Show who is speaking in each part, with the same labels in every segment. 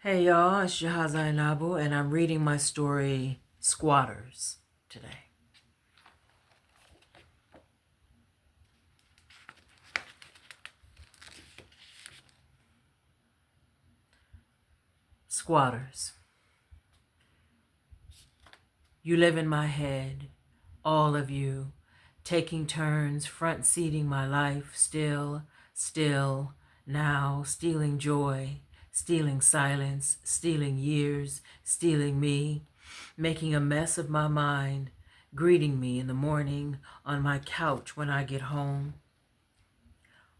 Speaker 1: Hey y'all, it's Jahazai Nabu, and I'm reading my story, Squatters, today. Squatters. You live in my head, all of you, taking turns, front seating my life, still, now, stealing joy, stealing silence, stealing years, stealing me, making a mess of my mind, greeting me in the morning on my couch when I get home.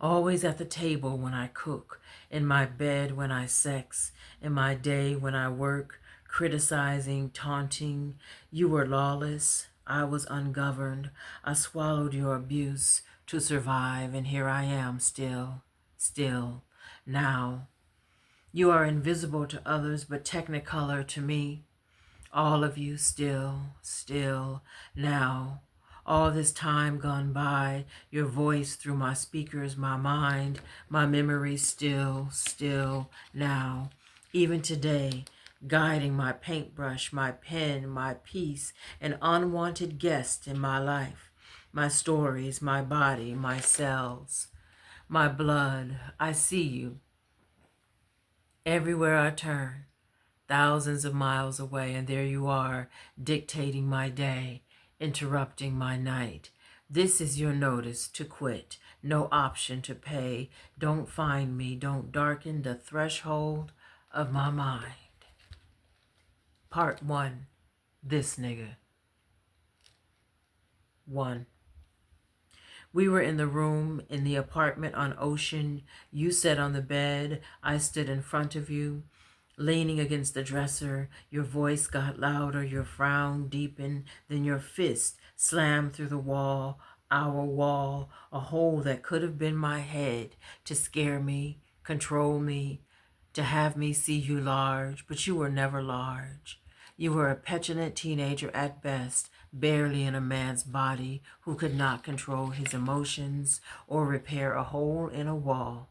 Speaker 1: Always at the table when I cook, in my bed when I sex, in my day when I work, criticizing, taunting. You were lawless, I was ungoverned. I swallowed your abuse to survive, and here I am still, now. You are invisible to others, but technicolor to me. All of you still, now. All this time gone by, your voice through my speakers, my mind, my memory still, now. Even today, guiding my paintbrush, my pen, my peace, an unwanted guest in my life, my stories, my body, my cells, my blood. I see you everywhere I turn, thousands of miles away, and there you are, dictating my day, interrupting my night. This is your notice to quit, no option to pay. Don't find me, don't darken the threshold of my mind. Part 1, This Nigga. 1. We were in the room in the apartment on Ocean. You sat on the bed. I stood in front of you, leaning against the dresser. Your voice got louder, your frown deepened, then your fist slammed through the wall, our wall, a hole that could have been my head, to scare me, control me, to have me see you large, but you were never large. You were a petulant teenager at best, barely in a man's body, who could not control his emotions or repair a hole in a wall.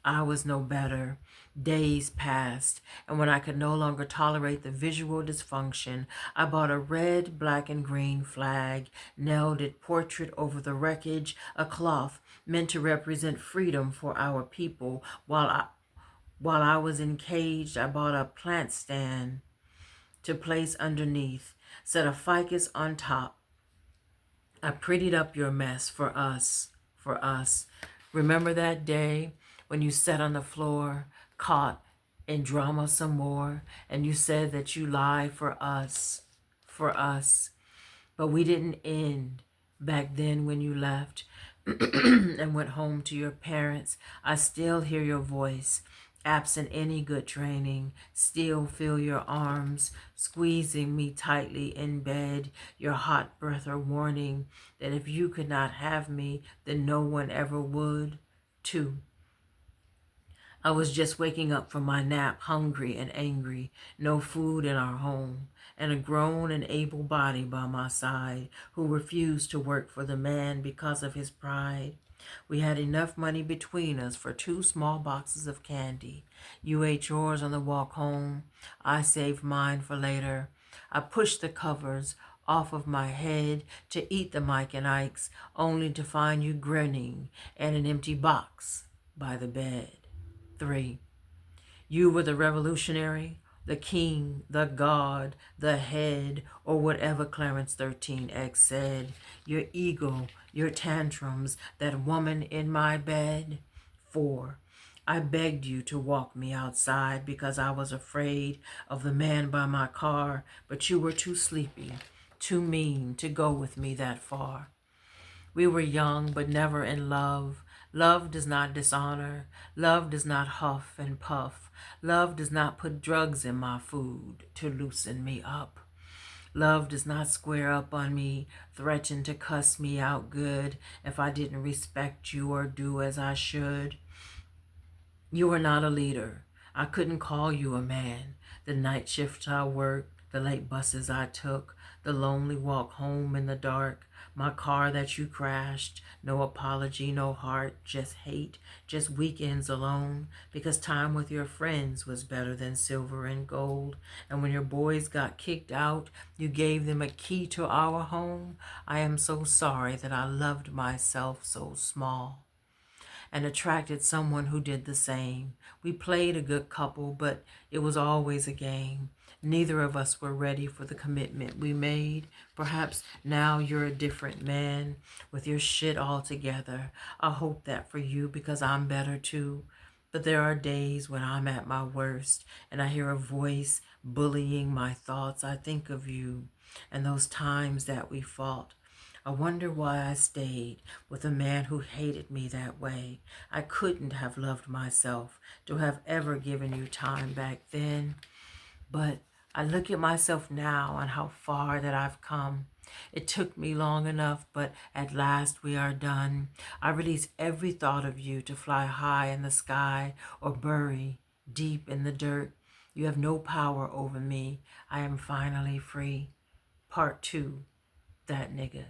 Speaker 1: I was no better. Days passed, and when I could no longer tolerate the visual dysfunction, I bought a red, black, and green flag, nailed it portrait over the wreckage, a cloth meant to represent freedom for our people. While I was encaged, I bought a plant stand to place underneath, set a ficus on top. I prettied up your mess for us. Remember that day when you sat on the floor, caught in drama some more, and you said that you lied for us. But we didn't end back then when you left and went home to your parents. I still hear your voice, absent any good training, still feel your arms squeezing me tightly in bed, your hot breath a warning that if you could not have me, then no one ever would. 2. I was just waking up from my nap, hungry and angry, no food in our home, and a grown and able body by my side who refused to work for the man because of his pride. We had enough money between us for 2 small boxes of candy. You ate yours on the walk home. I saved mine for later. I pushed the covers off of my head to eat the Mike and Ike's, only to find you grinning and an empty box by the bed. 3. You were the revolutionary, the king, the god, the head, or whatever Clarence 13X said. Your ego, your tantrums, that woman in my bed. 4. I begged you to walk me outside because I was afraid of the man by my car, but you were too sleepy, too mean to go with me that far. We were young, but never in love. Love does not dishonor. Love does not huff and puff. Love does not put drugs in my food to loosen me up. Love does not square up on me, threaten to cuss me out good if I didn't respect you or do as I should. You were not a leader. I couldn't call you a man. The night shift I worked, the late buses I took, the lonely walk home in the dark, my car that you crashed, no apology, no heart, just hate, just weekends alone, because time with your friends was better than silver and gold. And when your boys got kicked out, you gave them a key to our home. I am so sorry that I loved myself so small and attracted someone who did the same. We played a good couple, but it was always a game. Neither of us were ready for the commitment we made. Perhaps now you're a different man with your shit all together. I hope that for you because I'm better too. But there are days when I'm at my worst and I hear a voice bullying my thoughts. I think of you and those times that we fought. I wonder why I stayed with a man who hated me that way. I couldn't have loved myself to have ever given you time back then. But I look at myself now and how far that I've come. It took me long enough, but at last we are done. I release every thought of you to fly high in the sky or bury deep in the dirt. You have no power over me. I am finally free. Part 2, that nigga.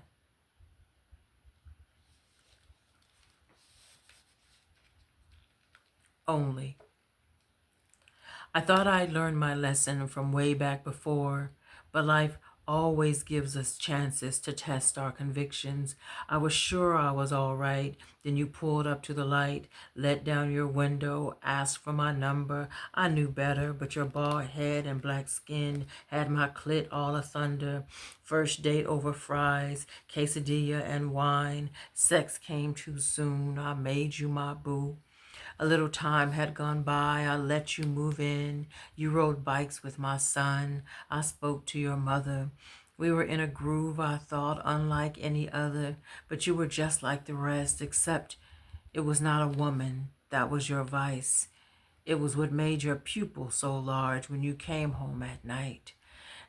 Speaker 1: Only. I thought I'd learned my lesson from way back before, but life always gives us chances to test our convictions. I was sure I was all right. Then you pulled up to the light, let down your window, asked for my number. I knew better, but your bald head and black skin had my clit all a thunder. First date over fries, quesadilla and wine. Sex came too soon. I made you my boo. A little time had gone by, I let you move in. You rode bikes with my son. I spoke to your mother. We were in a groove, I thought, unlike any other, but you were just like the rest, except it was not a woman. That was your vice. It was what made your pupil so large when you came home at night.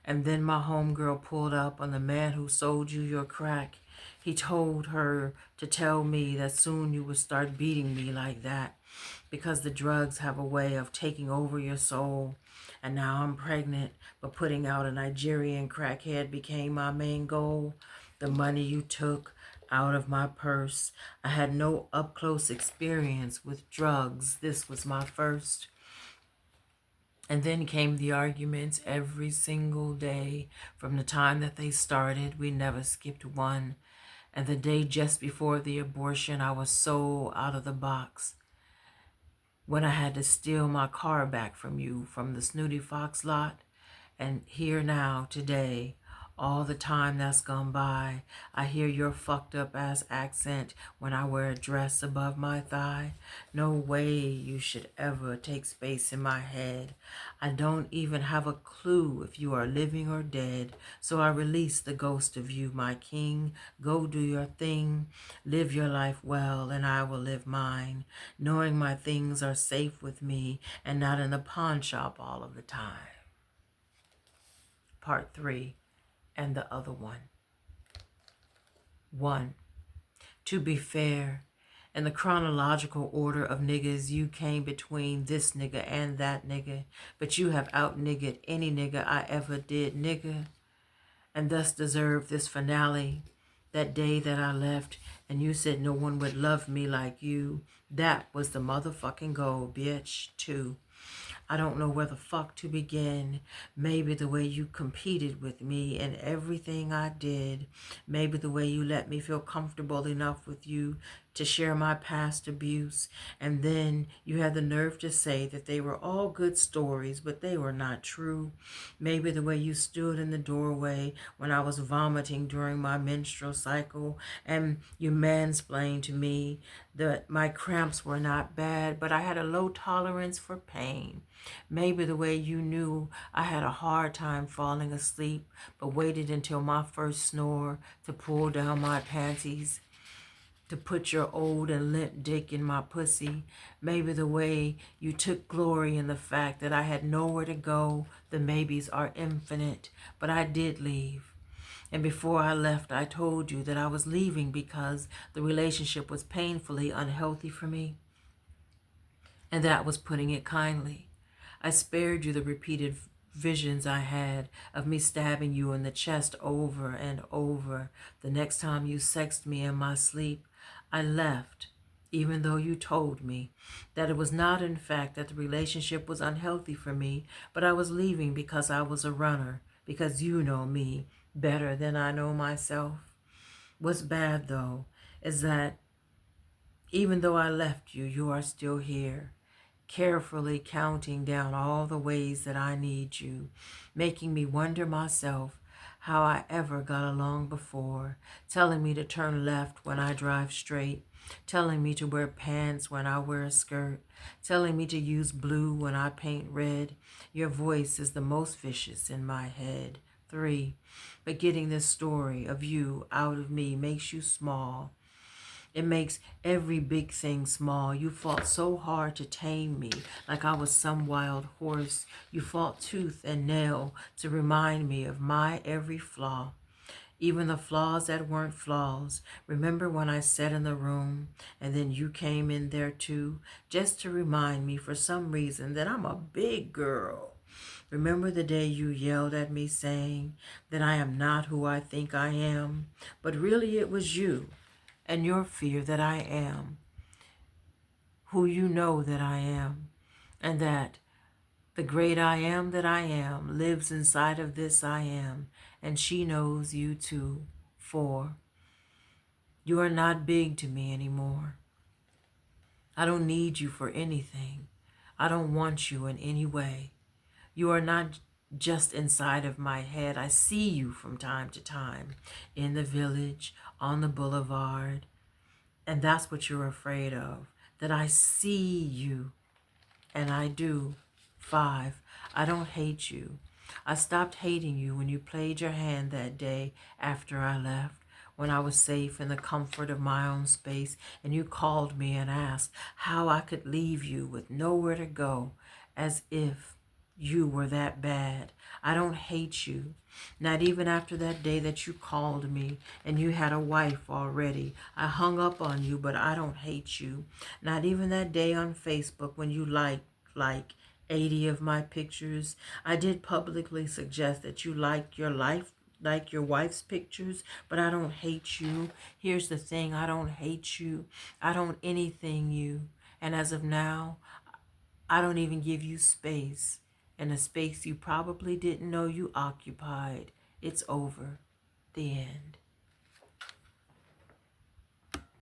Speaker 1: And then my homegirl pulled up on the man who sold you your crack. He told her to tell me that soon you would start beating me like that because the drugs have a way of taking over your soul. And now I'm pregnant, but putting out a Nigerian crackhead became my main goal. The money you took out of my purse. I had no up-close experience with drugs. This was my first. And then came the arguments every single day. From the time that they started, we never skipped one. And the day just before the abortion, I was so out of the box. When I had to steal my car back from you from the Snooty Fox lot. And here now, today, all the time that's gone by, I hear your fucked up ass accent when I wear a dress above my thigh. No way you should ever take space in my head. I don't even have a clue if you are living or dead. So I release the ghost of you, my king. Go do your thing. Live your life well, and I will live mine, knowing my things are safe with me and not in the pawn shop all of the time. Part 3, and the other one. 1. To be fair, in the chronological order of niggas, you came between this nigga and that nigga, but you have out-niggered any nigga I ever did, nigga, and thus deserve this finale. That day that I left and you said no one would love me like you, that was the motherfucking goal, bitch, too. I don't know where the fuck to begin. Maybe the way you competed with me and everything I did. Maybe the way you let me feel comfortable enough with you to share my past abuse. And then you had the nerve to say that they were all good stories, but they were not true. Maybe the way you stood in the doorway when I was vomiting during my menstrual cycle and you mansplained to me that my cramps were not bad, but I had a low tolerance for pain. Maybe the way you knew I had a hard time falling asleep, but waited until my first snore to pull down my panties, to put your old and limp dick in my pussy. Maybe the way you took glory in the fact that I had nowhere to go. The maybes are infinite, but I did leave. And before I left, I told you that I was leaving because the relationship was painfully unhealthy for me. And that was putting it kindly. I spared you the repeated visions I had of me stabbing you in the chest over and over. The next time you sexted me in my sleep, I left, even though you told me that it was not in fact that the relationship was unhealthy for me, but I was leaving because I was a runner, because you know me better than I know myself. What's bad though is that even though I left you, you are still here, carefully counting down all the ways that I need you, making me wonder myself how I ever got along before, telling me to turn left when I drive straight, telling me to wear pants when I wear a skirt, telling me to use blue when I paint red. Your voice is the most vicious in my head. 3. But getting this story of you out of me makes you small. It makes every big thing small. You fought so hard to tame me like I was some wild horse. You fought tooth and nail to remind me of my every flaw, even the flaws that weren't flaws. Remember when I sat in the room and then you came in there too, just to remind me for some reason that I'm a big girl. Remember the day you yelled at me saying that I am not who I think I am, but really it was you and your fear that I am who you know that I am, and that the great I am that I am lives inside of this I am, and she knows you too. 4. You are not big to me anymore. I don't need you for anything. I don't want you in any way. You are not just inside of my head. I see you from time to time in the village, on the boulevard, and that's what you're afraid of, that I see you, and I do. 5. I don't hate you. I stopped hating you when you played your hand that day after I left, when I was safe in the comfort of my own space, and you called me and asked how I could leave you with nowhere to go, as if you were that bad. I don't hate you. Not even after that day that you called me and you had a wife already. I hung up on you, but I don't hate you. Not even that day on Facebook when you liked like 80 of my pictures. I did publicly suggest that you like your wife's pictures, but I don't hate you. Here's the thing, I don't hate you. I don't anything you. And as of now, I don't even give you space. And a space you probably didn't know you occupied. It's over. The end.